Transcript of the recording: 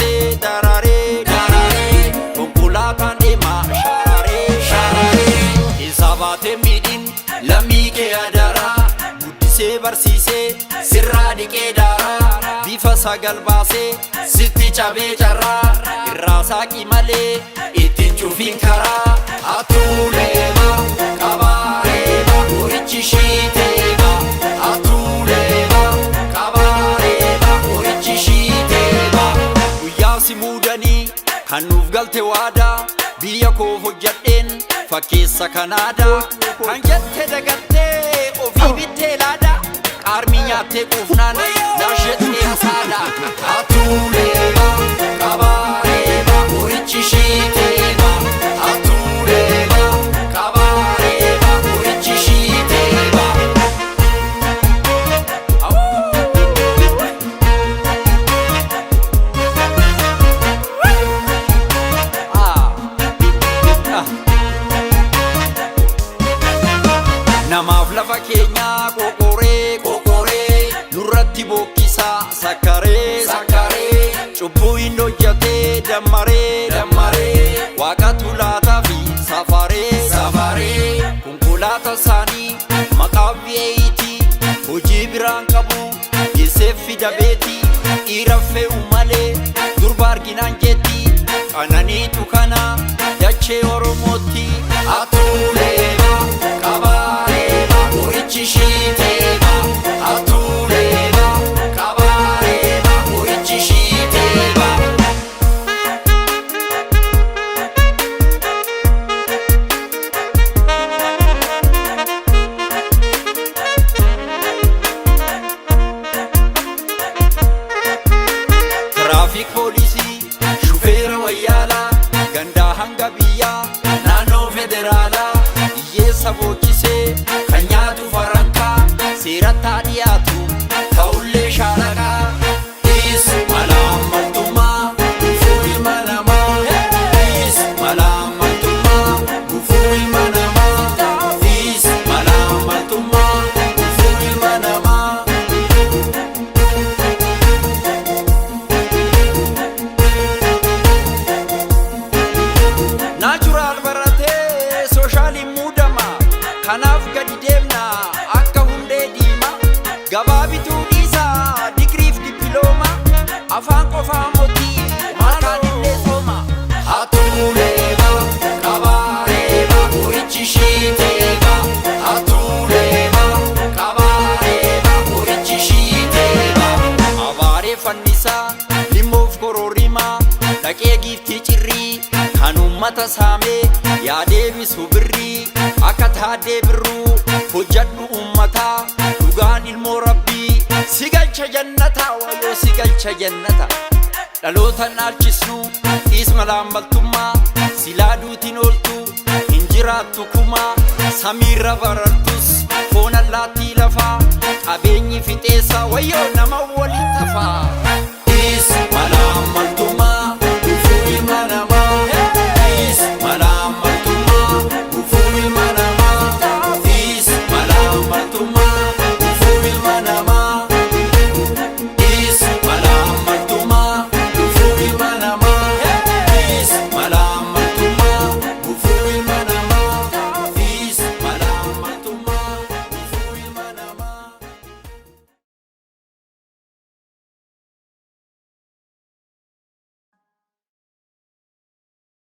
barsiisee daraaree daraaree konkolaataan deemaa sharaaree sharaaree isa baatee miidhin lammii kee adaraa guddisee barsiisee sirraa dhiqee daaraa bifa sagal baasee sitti cabee carraa irraa saaqii malee ittiin cufiin karaa atuuleema qabaareema horichi shiiteema atuuleema qabaareema horichi shiiteema guyyaa si muudanii kan nuuf galte waadaa biyya koo hojjadheen fakkeessa kanaadaa kan jette dagattee ofii bittee laadaa qaarmii nyaattee quufnaan naashettee hasaadhaa atuuleema qabaareema horichi shiiteema atuuleema qabaareema horichi shiiteema namaaf lafa keenyaa qoqoree qoqoree nurratti bookkisaa sakkaree sakkaree cubbuu hin hojjatee dammaree dammaree waaqatu laataa fi safaree safaree konkolaataa isaanii maqaa VAT hojii biraan qabu geesseef fida beetii dhiira fe'u malee durba arginaan jetti qananiitu kana dachee Oromootti atuuleema qabaareema horichi shiiteema atuuleema qabaareema horichi shiiteema Traffic poolisii shufeera wayyaalaa gandaa hanga biyyaa naannoo federaalaa hiyyeessa bookkisee kan nyaatu farankaa seerattaa dhiyaatu ta'ullee shaalaqaa is malaammaltummaa gufuu ilma namaa is malaammaltummaa gufuu ilma namaa is malaammaltummaa gufuu ilma namaa Natural baratee sooshaaliin muudama kanaaf gadi deemna akka hundee diimaa gabaabituu dhiisaa digriif dippilooma afaan qofaa mootii maakaan illee sooma atuuleema qabaareema horichi shiiteema atuuleema qabaareema horichi shiiteema abaaree fannisaa limmoof kororimaa dhaqee giiftii cirrii kan ummata saamee yaadeebisu birrii akka taadee birruu hojjadhu ummataa dhugaan ilmoo rabbii si galcha jannataa waayoo si galcha jannata dhalootan naalchisnu dhiis malaammaltummaa silaa duutiin ooltu hin jiraattu kumaa samiirra barartus foon allaattii lafaa qabeenyi fixeessa wayyoo nama waliin tafaa